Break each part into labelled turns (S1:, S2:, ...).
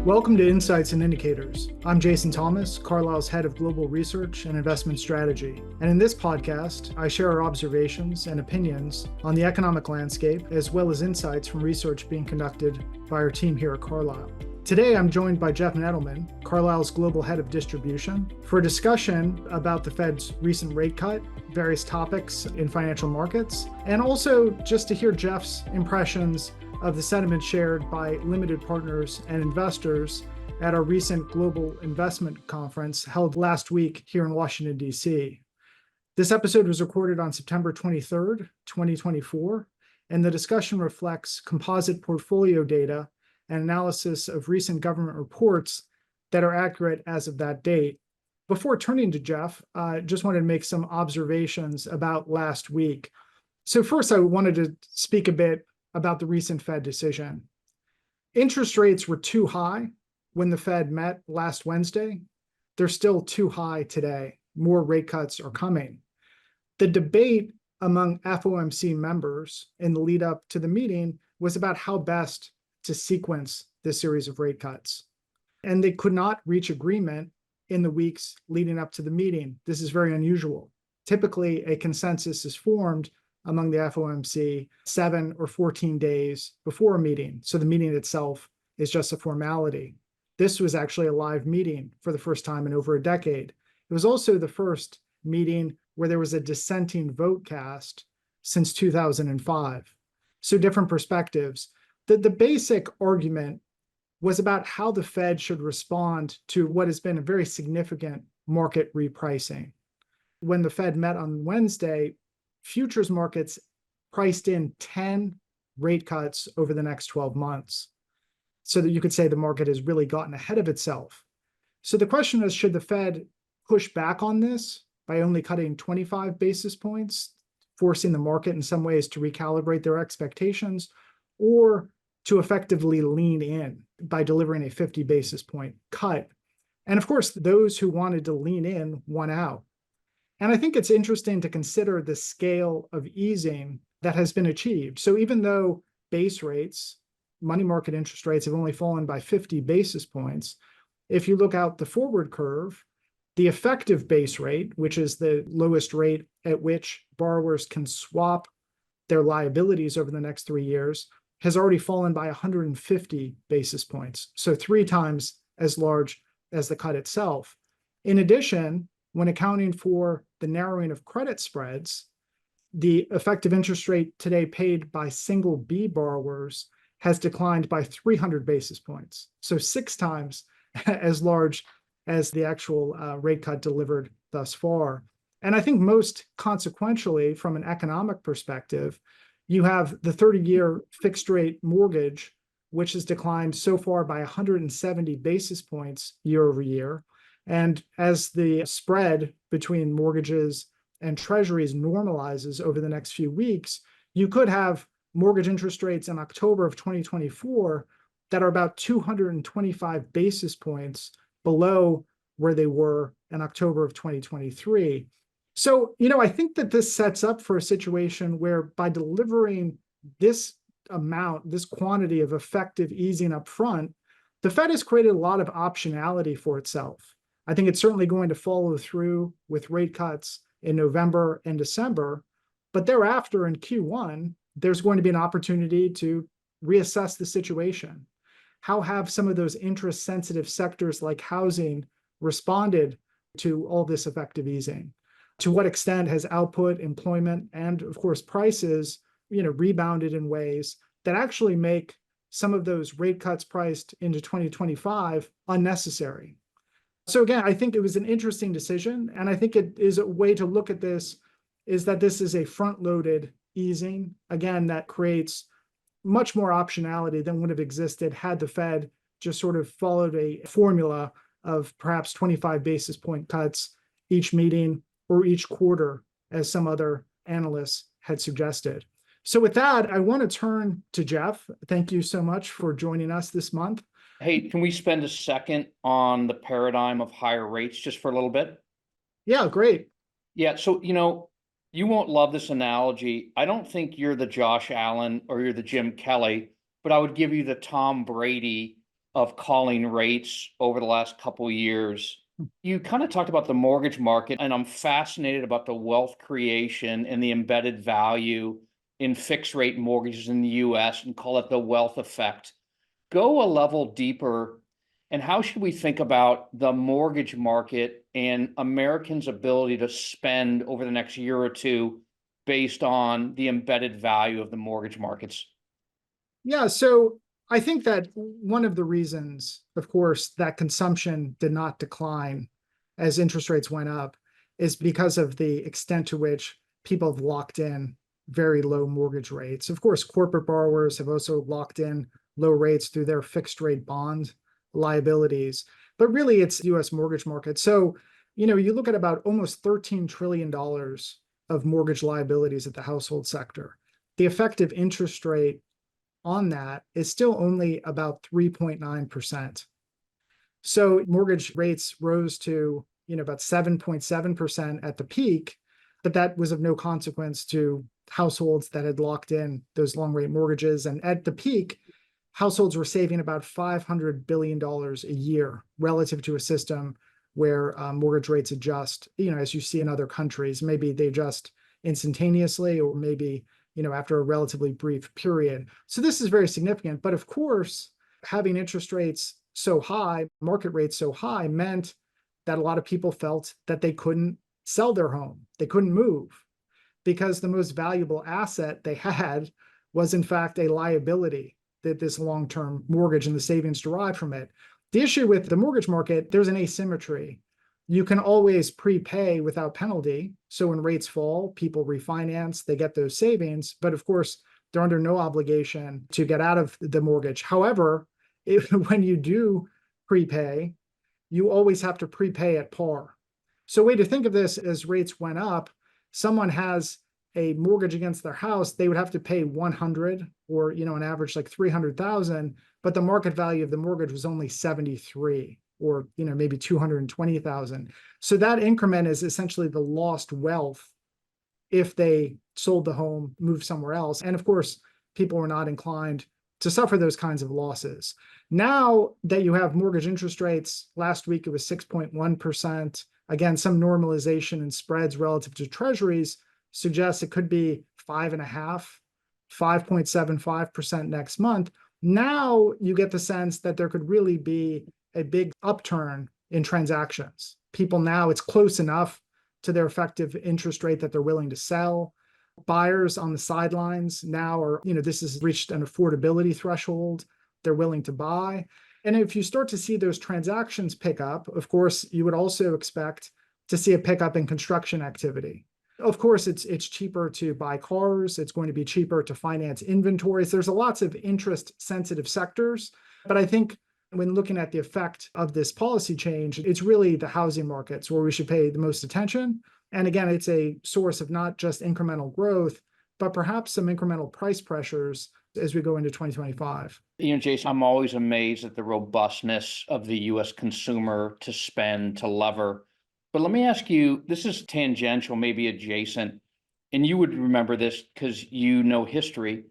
S1: Welcome to Insights and Indicators. I'm Jason Thomas, Carlyle's head of global research and investment strategy. And in this podcast, I share our observations and opinions on the economic landscape, as well as insights from research being conducted by our team here at Carlyle. Today, I'm joined by Jeff Nedelman, Carlyle's global head of distribution, for a discussion about the Fed's recent rate cut, various topics in financial markets, and also just to hear Jeff's impressions of the sentiment shared by limited partners and investors at our recent global investment conference held last week here in Washington, D.C. This episode was recorded on September 23rd, 2024, and the discussion reflects composite portfolio data and analysis of recent government reports that are accurate as of that date. Before turning to Jeff, I just wanted to make some observations about last week. So first, I wanted to speak a bit about the recent Fed decision. Interest rates were too high when the Fed met last Wednesday. They're still too high today. More rate cuts are coming. The debate among FOMC members in the lead up to the meeting was about how best to sequence this series of rate cuts. And they could not reach agreement in the weeks leading up to the meeting. This is very unusual. Typically, a consensus is formed among the FOMC 7 or 14 days before a meeting. So the meeting itself is just a formality. This was actually a live meeting for the first time in over a decade. It was also the first meeting where there was a dissenting vote cast since 2005. So different perspectives. The basic argument was about how the Fed should respond to what has been a very significant market repricing. When the Fed met on Wednesday, futures markets priced in 10 rate cuts over the next 12 months. So that you could say the market has really gotten ahead of itself. So the question is, should the Fed push back on this by only cutting 25 basis points, forcing the market in some ways to recalibrate their expectations, or to effectively lean in by delivering a 50 basis point cut? And of course, those who wanted to lean in won out. And I think it's interesting to consider the scale of easing that has been achieved. So even though base rates, money market interest rates have only fallen by 50 basis points, if you look out the forward curve, the effective base rate, which is the lowest rate at which borrowers can swap their liabilities over the next 3 years, has already fallen by 150 basis points. So 3 times as large as the cut itself. In addition, when accounting for the narrowing of credit spreads, the effective interest rate today paid by single B borrowers has declined by 300 basis points. So 6 times as large as the actual rate cut delivered thus far. And I think most consequentially, from an economic perspective, you have the 30-year fixed rate mortgage, which has declined so far by 170 basis points year over year. And as the spread between mortgages and treasuries normalizes over the next few weeks, you could have mortgage interest rates in October of 2024 that are about 225 basis points below where they were in October of 2023. So, I think that this sets up for a situation where by delivering this amount, this quantity of effective easing up front, the Fed has created a lot of optionality for itself. I think it's certainly going to follow through with rate cuts in November and December, but thereafter in Q1, there's going to be an opportunity to reassess the situation. How have some of those interest-sensitive sectors like housing responded to all this effective easing? To what extent has output, employment, and of course prices, rebounded in ways that actually make some of those rate cuts priced into 2025 unnecessary? So again, I think it was an interesting decision, and I think it is a way to look at this is that this is a front-loaded easing, again, that creates much more optionality than would have existed had the Fed just sort of followed a formula of perhaps 25 basis point cuts each meeting or each quarter, as some other analysts had suggested. So with that, I want to turn to Jeff. Thank you so much for joining us this month.
S2: Hey, can we spend a second on the paradigm of higher rates just for a little bit?
S1: Yeah, great.
S2: Yeah, so, you won't love this analogy. I don't think you're the Josh Allen or you're the Jim Kelly, but I would give you the Tom Brady of calling rates over the last couple of years. You kind of talked about the mortgage market, and I'm fascinated about the wealth creation and the embedded value in fixed rate mortgages in the US and call it the wealth effect. Go a level deeper, and how should we think about the mortgage market and Americans' ability to spend over the next year or two based on the embedded value of the mortgage markets?
S1: Yeah, so I think that one of the reasons, of course, that consumption did not decline as interest rates went up is because of the extent to which people have locked in very low mortgage rates. Of course, corporate borrowers have also locked in low rates through their fixed rate bond liabilities, but really it's the US mortgage market. So, you look at about almost $13 trillion of mortgage liabilities at the household sector. The effective interest rate on that is still only about 3.9%. So mortgage rates rose to, about 7.7% at the peak, but that was of no consequence to households that had locked in those long rate mortgages. And at the peak, households were saving about $500 billion a year relative to a system where mortgage rates adjust, as you see in other countries. Maybe they adjust instantaneously, or maybe after a relatively brief period. So this is very significant. But of course, having interest rates so high, market rates so high, meant that a lot of people felt that they couldn't sell their home. They couldn't move because the most valuable asset they had was in fact a liability, that this long-term mortgage and the savings derived from it. The issue with the mortgage market, there's an asymmetry. You can always prepay without penalty. So when rates fall, people refinance, they get those savings. But of course, they're under no obligation to get out of the mortgage. However, when you do prepay, you always have to prepay at par. So a way to think of this, as rates went up, someone has a mortgage against their house, they would have to pay 100 or, an average like 300,000, but the market value of the mortgage was only 73 or, maybe 220,000. So that increment is essentially the lost wealth if they sold the home, moved somewhere else. And of course, people were not inclined to suffer those kinds of losses. Now that you have mortgage interest rates, last week it was 6.1%. Again, some normalization in spreads relative to treasuries suggests it could be 5.5, 5.75% next month. Now you get the sense that there could really be a big upturn in transactions. People now, it's close enough to their effective interest rate that they're willing to sell. Buyers on the sidelines now are, this has reached an affordability threshold. They're willing to buy. And if you start to see those transactions pick up, of course, you would also expect to see a pickup in construction activity. Of course, it's cheaper to buy cars. It's going to be cheaper to finance inventories. There's lots of interest-sensitive sectors. But I think when looking at the effect of this policy change, it's really the housing markets where we should pay the most attention. And again, it's a source of not just incremental growth, but perhaps some incremental price pressures as we go into 2025.
S2: Jason, I'm always amazed at the robustness of the US consumer to spend, to lever. But let me ask you, this is tangential, maybe adjacent, and you would remember this because you know history.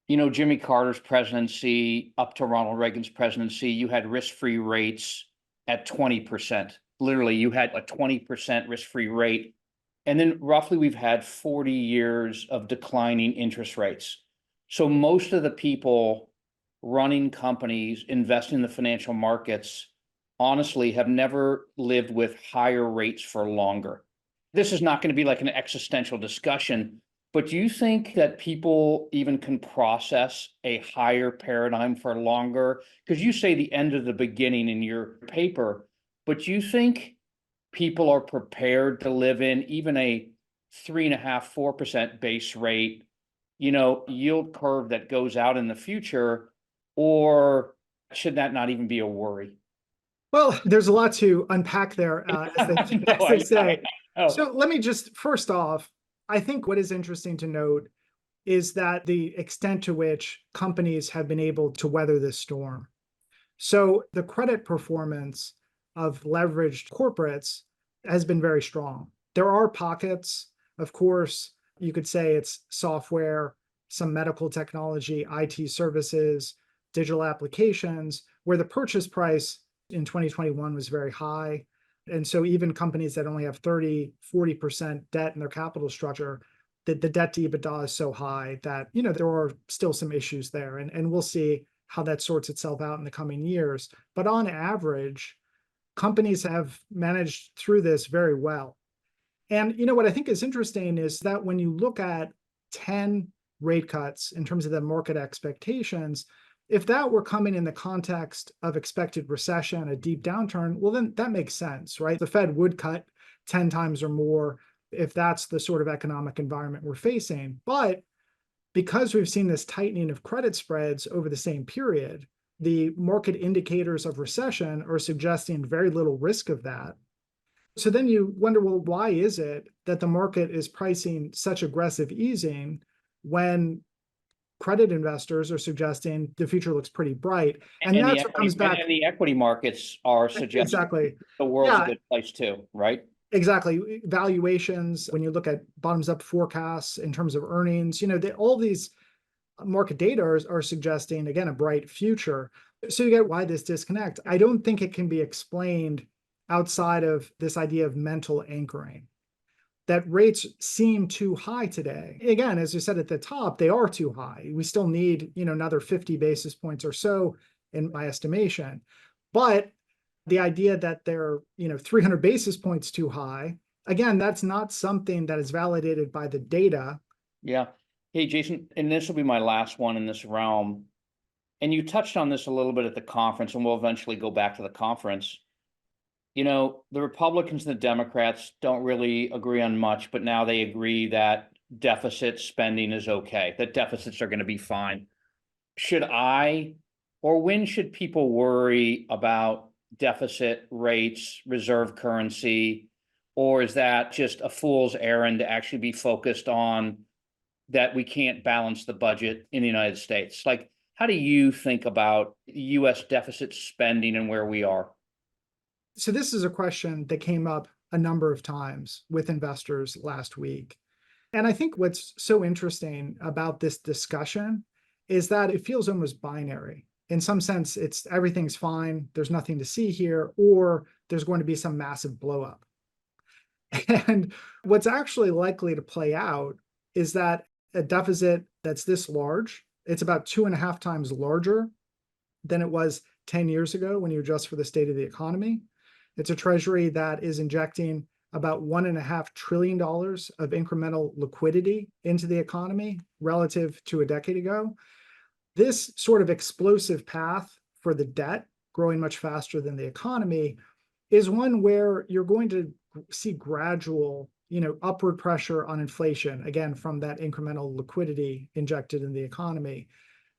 S2: Jimmy Carter's presidency up to Ronald Reagan's presidency, you had risk-free rates at 20%. Literally, you had a 20% risk-free rate. And then roughly we've had 40 years of declining interest rates. So most of the people running companies, investing in the financial markets, honestly have never lived with higher rates for longer. This is not going to be like an existential discussion, but do you think that people even can process a higher paradigm for longer? Because you say the end of the beginning in your paper, but do you think people are prepared to live in even a 3.5%, 4% base rate, yield curve that goes out in the future, or should that not even be a worry?
S1: Well, there's a lot to unpack there, as they say. So let me just, first off, I think what is interesting to note is that the extent to which companies have been able to weather this storm. So the credit performance of leveraged corporates has been very strong. There are pockets, of course, you could say it's software, some medical technology, IT services, digital applications, where the purchase price in 2021 was very high. And so even companies that only have 30, 40% debt in their capital structure, the debt to EBITDA is so high that, there are still some issues there. And we'll see how that sorts itself out in the coming years. But on average, companies have managed through this very well. And what I think is interesting is that when you look at 10 rate cuts in terms of the market expectations, if that were coming in the context of expected recession, a deep downturn, well, then that makes sense, right? The Fed would cut 10 times or more if that's the sort of economic environment we're facing. But because we've seen this tightening of credit spreads over the same period, the market indicators of recession are suggesting very little risk of that. So then you wonder, well, why is it that the market is pricing such aggressive easing when credit investors are suggesting the future looks pretty bright? And that's what comes back.
S2: And the equity markets are suggesting
S1: Exactly.
S2: the world's a good place too, right?
S1: Exactly. Valuations, when you look at bottoms up forecasts in terms of earnings, all these market data are suggesting, again, a bright future. So you get why this disconnect. I don't think it can be explained outside of this idea of mental anchoring, that rates seem too high today. Again, as you said at the top, they are too high. We still need, another 50 basis points or so in my estimation. But the idea that they're, 300 basis points too high, again, that's not something that is validated by the data.
S2: Yeah. Hey, Jason, and this will be my last one in this realm. And you touched on this a little bit at the conference, and we'll eventually go back to the conference. The Republicans and the Democrats don't really agree on much, but now they agree that deficit spending is okay, that deficits are going to be fine. When should people worry about deficit rates, reserve currency, or is that just a fool's errand to actually be focused on that we can't balance the budget in the United States? Like, how do you think about US deficit spending and where we are?
S1: So this is a question that came up a number of times with investors last week. And I think what's so interesting about this discussion is that it feels almost binary. In some sense, it's everything's fine, there's nothing to see here, or there's going to be some massive blow up. And what's actually likely to play out is that a deficit that's this large, it's about 2.5 times larger than it was 10 years ago when you adjust for the state of the economy. It's a treasury that is injecting about $1.5 trillion of incremental liquidity into the economy relative to a decade ago. This sort of explosive path for the debt, growing much faster than the economy, is one where you're going to see gradual, upward pressure on inflation, again, from that incremental liquidity injected in the economy,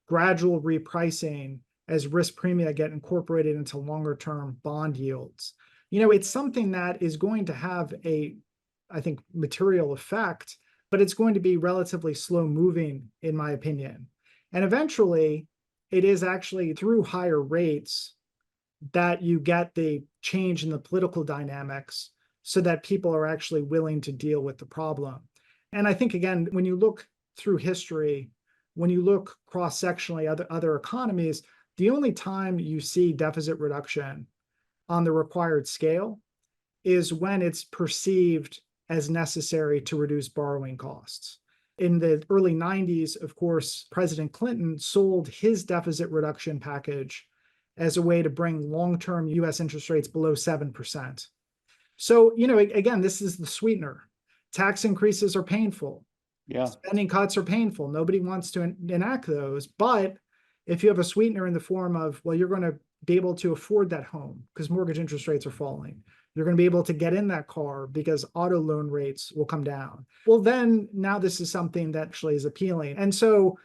S1: gradual repricing as risk premia get incorporated into longer term bond yields. It's something that is going to have I think, material effect, but it's going to be relatively slow moving, in my opinion. And eventually, it is actually through higher rates that you get the change in the political dynamics so that people are actually willing to deal with the problem. And I think, again, when you look through history, when you look cross-sectionally at other economies, the only time you see deficit reduction on the required scale is when it's perceived as necessary to reduce borrowing costs. In the early 90s, of course, President Clinton sold his deficit reduction package as a way to bring long-term US interest rates below 7%. So, again, this is the sweetener. Tax increases are painful.
S2: Yeah.
S1: Spending cuts are painful. Nobody wants to enact those. But if you have a sweetener in the form of, well, you're going to be able to afford that home because mortgage interest rates are falling. You're going to be able to get in that car because auto loan rates will come down. Well, then now this is something that actually is appealing. And so,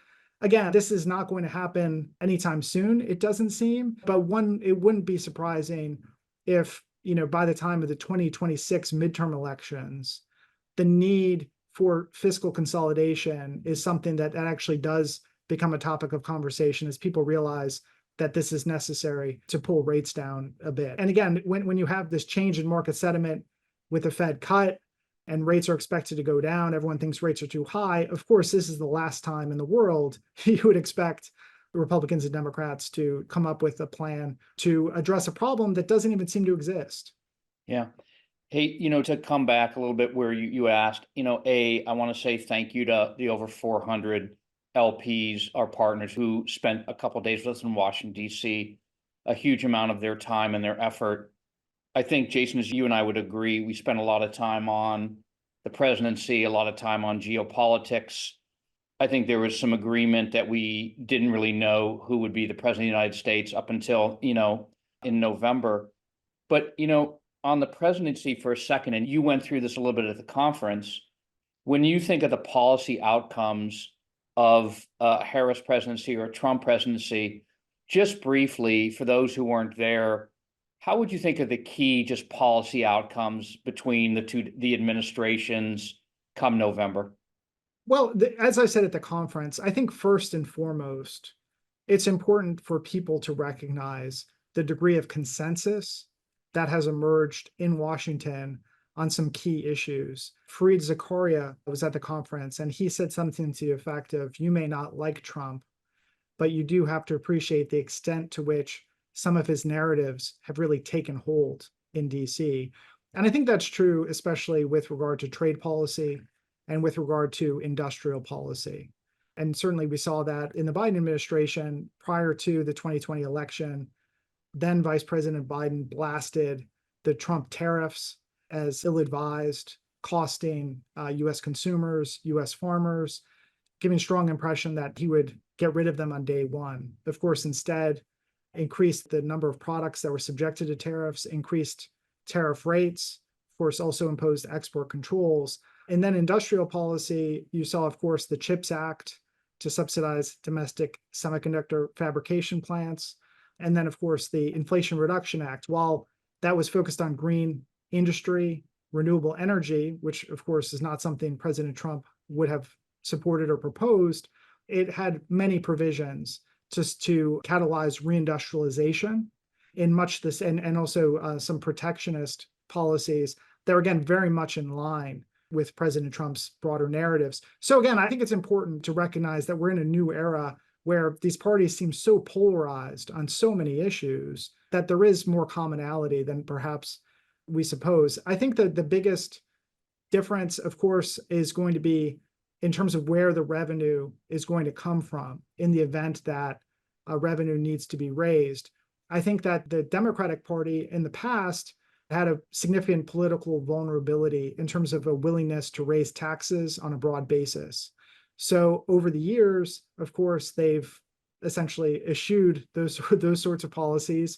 S1: again, this is not going to happen anytime soon, it doesn't seem. But it wouldn't be surprising if, by the time of the 2026 midterm elections, the need for fiscal consolidation is something that actually does become a topic of conversation as people realize that this is necessary to pull rates down a bit. And again, when you have this change in market sentiment with the Fed cut and rates are expected to go down, everyone thinks rates are too high. Of course, this is the last time in the world you would expect Republicans and Democrats to come up with a plan to address a problem that doesn't even seem to exist.
S2: Yeah. Hey, to come back a little bit where you asked, I want to say thank you to the over 400 LPs, our partners who spent a couple of days with us in Washington, D.C., a huge amount of their time and their effort. I think, Jason, as you and I would agree, we spent a lot of time on the presidency, a lot of time on geopolitics. I think there was some agreement that we didn't really know who would be the president of the United States up until, in November. But, on the presidency for a second, and you went through this a little bit at the conference, when you think of the policy outcomes of a Harris presidency or a Trump presidency, just briefly, for those who weren't there, how would you think of the key just policy outcomes between the administrations come November?
S1: Well, as I said at the conference, I think first and foremost, it's important for people to recognize the degree of consensus that has emerged in Washington on some key issues. Fareed Zakaria was at the conference, and he said something to the effect of, you may not like Trump, but you do have to appreciate the extent to which some of his narratives have really taken hold in DC. And I think that's true, especially with regard to trade policy and with regard to industrial policy. And certainly we saw that in the Biden administration prior to the 2020 election. Then Vice President Biden blasted the Trump tariffs as ill-advised, costing US consumers, US farmers, giving strong impression that he would get rid of them on day one. Of course, instead, increased the number of products that were subjected to tariffs, increased tariff rates, of course, also imposed export controls. And then industrial policy, you saw, of course, the CHIPS Act to subsidize domestic semiconductor fabrication plants. And then, of course, the Inflation Reduction Act. While that was focused on green industry, renewable energy, which, of course, is not something President Trump would have supported or proposed, it had many provisions just to catalyze reindustrialization in much this, and also some protectionist policies that are, again, very much in line with President Trump's broader narratives. So again, I think it's important to recognize that we're in a new era where these parties seem so polarized on so many issues that there is more commonality than perhaps we suppose. I think that the biggest difference, of course, is going to be in terms of where the revenue is going to come from in the event that revenue needs to be raised. I think that the Democratic Party in the past had a significant political vulnerability in terms of a willingness to raise taxes on a broad basis. So over the years, of course, they've essentially eschewed those sorts of policies.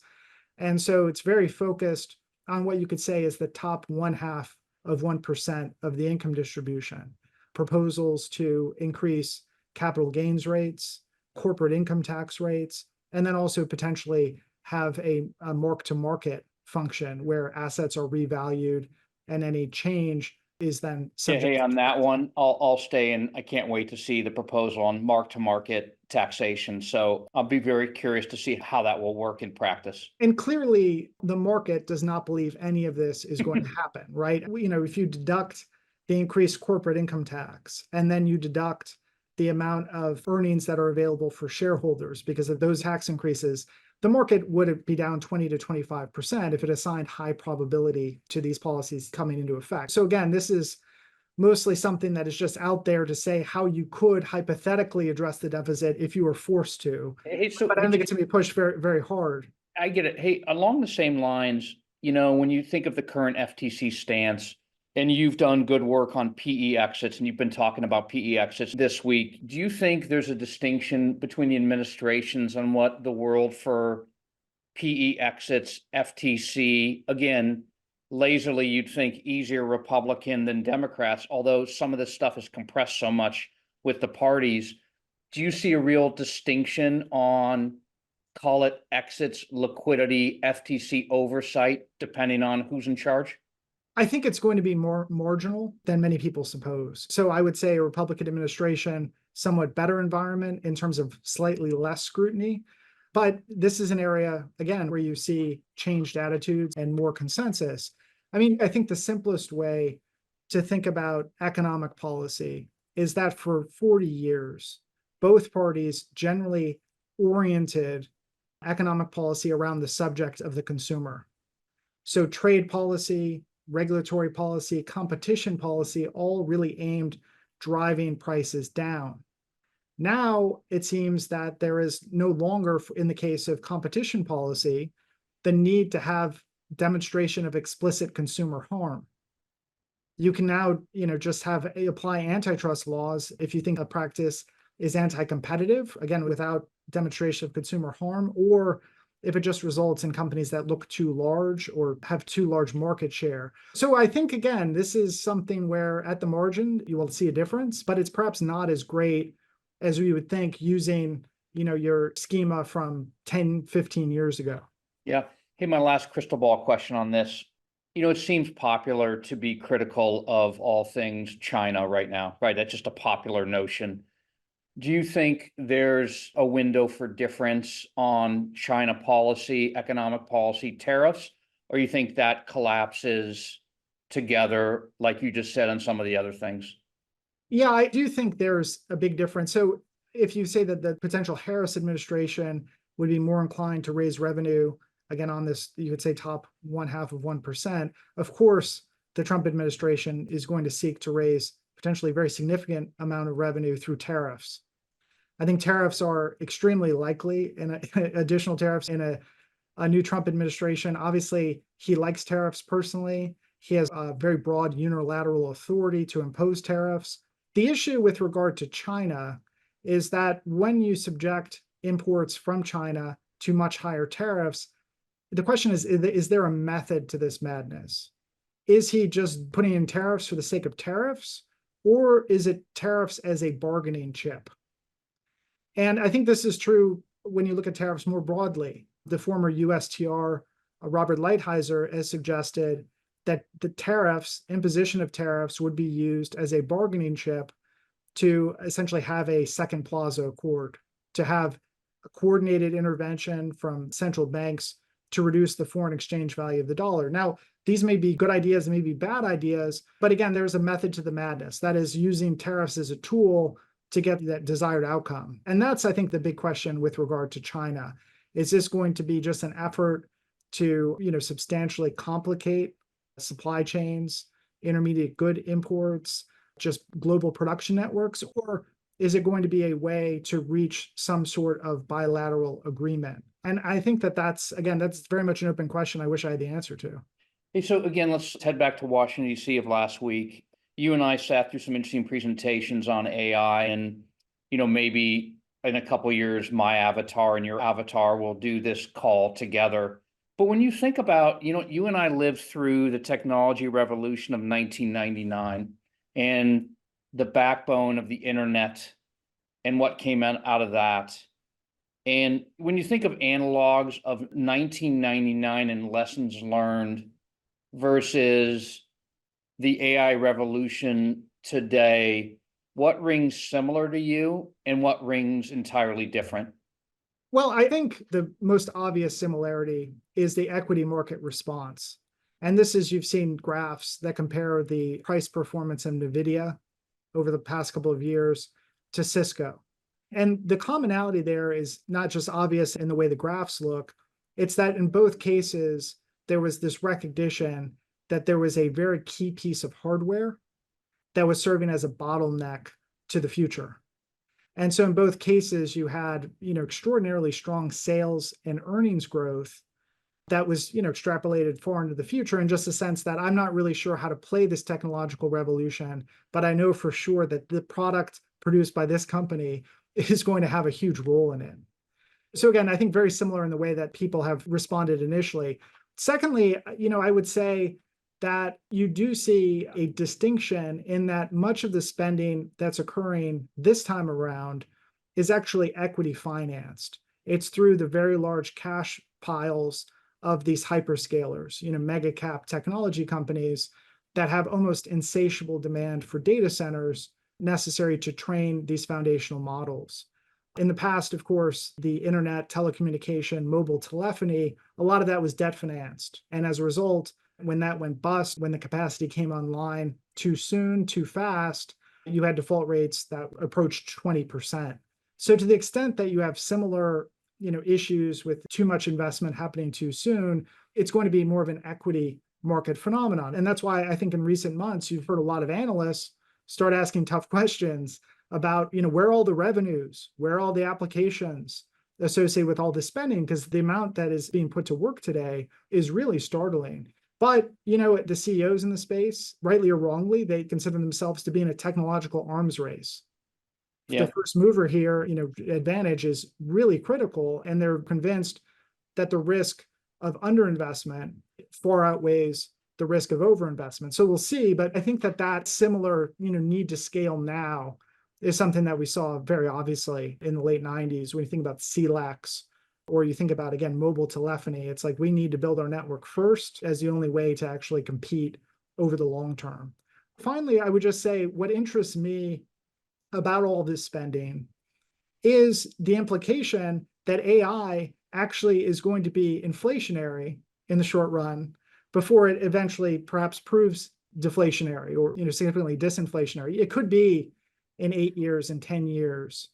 S1: And so it's very focused on what you could say is the top 0.5% of the income distribution. Proposals to increase capital gains rates, corporate income tax rates, and then also potentially have a mark-to-market function where assets are revalued and any change is then subject.
S2: Hey, on that one, I'll stay in. I can't wait to see the proposal on mark-to-market taxation. So I'll be very curious to see how that will work in practice.
S1: And clearly, the market does not believe any of this is going to happen, right? If you deduct the increased corporate income tax, and then you deduct the amount of earnings that are available for shareholders because of those tax increases, the market would be down 20 to 25% if it assigned high probability to these policies coming into effect. So again, this is mostly something that is just out there to say how you could hypothetically address the deficit if you were forced to. But I don't think it's going to be pushed very, very hard.
S2: I get it. Hey, along the same lines, when you think of the current FTC stance, and you've done good work on PE exits, and you've been talking about PE exits this week, do you think there's a distinction between the administrations on what the world for PE exits, FTC, again, lazily, you'd think easier Republican than Democrats, although some of this stuff is compressed so much with the parties. Do you see a real distinction on, call it exits, liquidity, FTC oversight, depending on who's in charge?
S1: I think it's going to be more marginal than many people suppose. So I would say a Republican administration, somewhat better environment in terms of slightly less scrutiny. But this is an area, again, where you see changed attitudes and more consensus. I think the simplest way to think about economic policy is that for 40 years, both parties generally oriented economic policy around the subject of the consumer. So trade policy, regulatory policy, competition policy, all really aimed driving prices down. Now it seems that there is no longer, in the case of competition policy, the need to have demonstration of explicit consumer harm. You can now, just apply antitrust laws if you think a practice is anti-competitive, again, without demonstration of consumer harm, or if it just results in companies that look too large or have too large market share. So I think, again, this is something where at the margin, you will see a difference, but it's perhaps not as great as we would think using, your schema from 10, 15 years ago.
S2: Yeah. Hey, my last crystal ball question on this. It seems popular to be critical of all things China right now, right? That's just a popular notion. Do you think there's a window for difference on China policy, economic policy, tariffs, or you think that collapses together, like you just said, on some of the other things?
S1: Yeah, I do think there's a big difference. So if you say that the potential Harris administration would be more inclined to raise revenue, again, on this, you could say top 0.5%, of course, the Trump administration is going to seek to raise potentially a very significant amount of revenue through tariffs. I think tariffs are extremely likely, and additional tariffs in a new Trump administration. Obviously, he likes tariffs personally. He has a very broad unilateral authority to impose tariffs. The issue with regard to China is that when you subject imports from China to much higher tariffs, the question is there a method to this madness? Is he just putting in tariffs for the sake of tariffs, or is it tariffs as a bargaining chip? And I think this is true when you look at tariffs more broadly. The former USTR, Robert Lighthizer, has suggested that the tariffs, imposition of tariffs, would be used as a bargaining chip to essentially have a second Plaza Accord, to have a coordinated intervention from central banks to reduce the foreign exchange value of the dollar. Now, these may be good ideas, may be bad ideas, but again, there's a method to the madness. That is using tariffs as a tool to get that desired outcome. And that's, I think, the big question with regard to China. Is this going to be just an effort to, substantially complicate supply chains, intermediate good imports, just global production networks, or is it going to be a way to reach some sort of bilateral agreement? And I think that's very much an open question I wish I had the answer to.
S2: Hey, so again, let's head back to Washington, D.C. of last week. You and I sat through some interesting presentations on AI, and, maybe in a couple of years, my avatar and your avatar will do this call together. But when you think about, you and I lived through the technology revolution of 1999 and the backbone of the internet and what came out of that. And when you think of analogs of 1999 and lessons learned versus the AI revolution today, what rings similar to you and what rings entirely different?
S1: Well, I think the most obvious similarity is the equity market response. And this is, you've seen graphs that compare the price performance of NVIDIA over the past couple of years to Cisco. And the commonality there is not just obvious in the way the graphs look, it's that in both cases, there was this recognition that there was a very key piece of hardware that was serving as a bottleneck to the future. And so in both cases, you had, extraordinarily strong sales and earnings growth that was, extrapolated far into the future, in just a sense that I'm not really sure how to play this technological revolution, but I know for sure that the product produced by this company is going to have a huge role in it. So again, I think very similar in the way that people have responded initially. Secondly, I would say that you do see a distinction in that much of the spending that's occurring this time around is actually equity financed. It's through the very large cash piles of these hyperscalers, mega cap technology companies that have almost insatiable demand for data centers necessary to train these foundational models. In the past, of course, the internet, telecommunication, mobile telephony, a lot of that was debt financed. And as a result, when that went bust, when the capacity came online too soon, too fast, you had default rates that approached 20%. So to the extent that you have similar, issues with too much investment happening too soon, it's going to be more of an equity market phenomenon. And that's why I think in recent months, you've heard a lot of analysts start asking tough questions about, where are all the revenues, where are all the applications associated with all this spending, because the amount that is being put to work today is really startling. But, the CEOs in the space, rightly or wrongly, they consider themselves to be in a technological arms race. The
S2: Yeah.
S1: first mover here, advantage is really critical, and they're convinced that the risk of underinvestment far outweighs the risk of overinvestment. So we'll see, but I think that similar, need to scale now is something that we saw very obviously in the late 90s when you think about CLECs, or you think about, again, mobile telephony. It's like we need to build our network first as the only way to actually compete over the long term. Finally, I would just say what interests me about all this spending is the implication that AI actually is going to be inflationary in the short run before it eventually perhaps proves deflationary or, significantly disinflationary. It could be in 8 years and 10 years,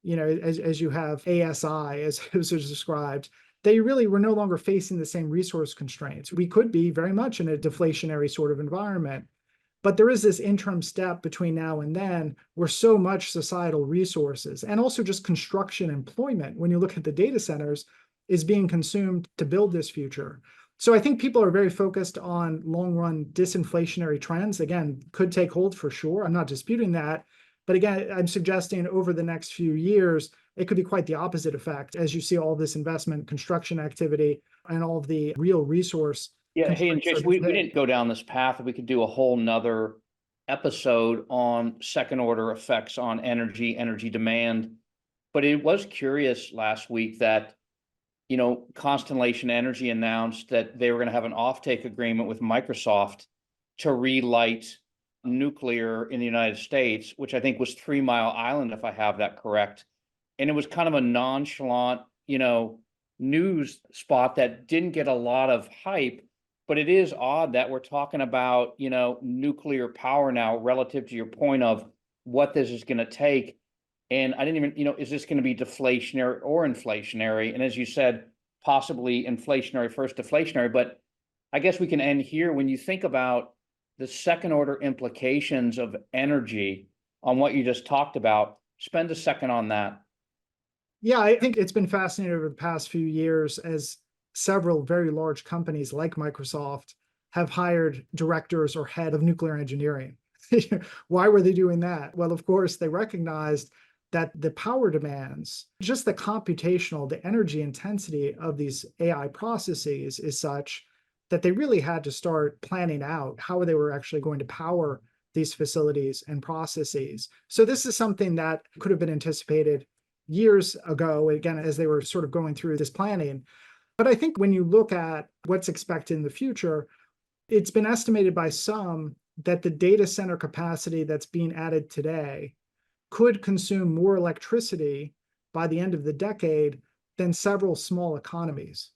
S1: as you have ASI, as it was described, that we're no longer facing the same resource constraints. We could be very much in a deflationary sort of environment. But there is this interim step between now and then where so much societal resources and also just construction employment, when you look at the data centers, is being consumed to build this future. So I think people are very focused on long run disinflationary trends. Again, could take hold for sure. I'm not disputing that. But again, I'm suggesting over the next few years, it could be quite the opposite effect as you see all this investment, construction activity, and all of the real resource.
S2: Yeah. Hey, and Jason, we didn't go down this path. We could do a whole nother episode on second order effects on energy demand. But it was curious last week that, Constellation Energy announced that they were going to have an offtake agreement with Microsoft to relight nuclear in the United States, which I think was 3 Mile Island, if I have that correct. And it was kind of a nonchalant, news spot that didn't get a lot of hype. But it is odd that we're talking about, nuclear power now relative to your point of what this is going to take. And I didn't even, is this going to be deflationary or inflationary? And as you said, possibly inflationary first, deflationary. But I guess we can end here. When you think about the second order implications of energy on what you just talked about, spend a second on that.
S1: Yeah, I think it's been fascinating over the past few years as several very large companies like Microsoft have hired directors or head of nuclear engineering. Why were they doing that? Well, of course, they recognized that the power demands, just the computational, the energy intensity of these AI processes is such that they really had to start planning out how they were actually going to power these facilities and processes. So this is something that could have been anticipated years ago, again, as they were sort of going through this planning. But I think when you look at what's expected in the future, it's been estimated by some that the data center capacity that's being added today could consume more electricity by the end of the decade than several small economies.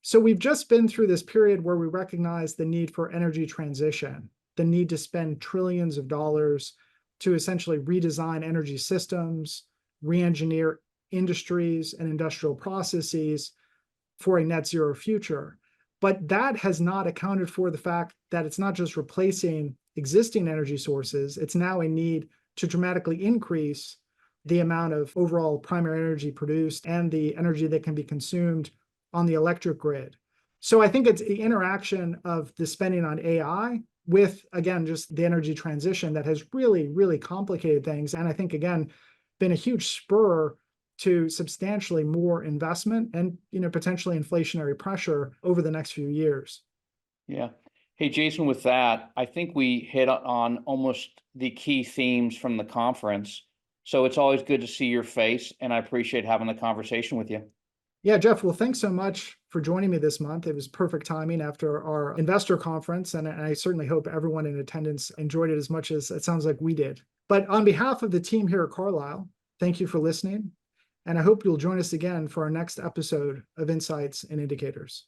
S1: So we've just been through this period where we recognize the need for energy transition, the need to spend trillions of dollars to essentially redesign energy systems, re-engineer industries and industrial processes for a net zero future. But that has not accounted for the fact that it's not just replacing existing energy sources, it's now a need to dramatically increase the amount of overall primary energy produced and the energy that can be consumed on the electric grid. So I think it's the interaction of the spending on AI with, again, just the energy transition that has really, really complicated things. And I think, again, been a huge spur to substantially more investment and, potentially inflationary pressure over the next few years.
S2: Yeah. Hey, Jason, with that, I think we hit on almost the key themes from the conference. So it's always good to see your face, and I appreciate having the conversation with you.
S1: Yeah, Jeff, well, thanks so much for joining me this month. It was perfect timing after our investor conference, and I certainly hope everyone in attendance enjoyed it as much as it sounds like we did. But on behalf of the team here at Carlyle, thank you for listening, and I hope you'll join us again for our next episode of Insights and Indicators.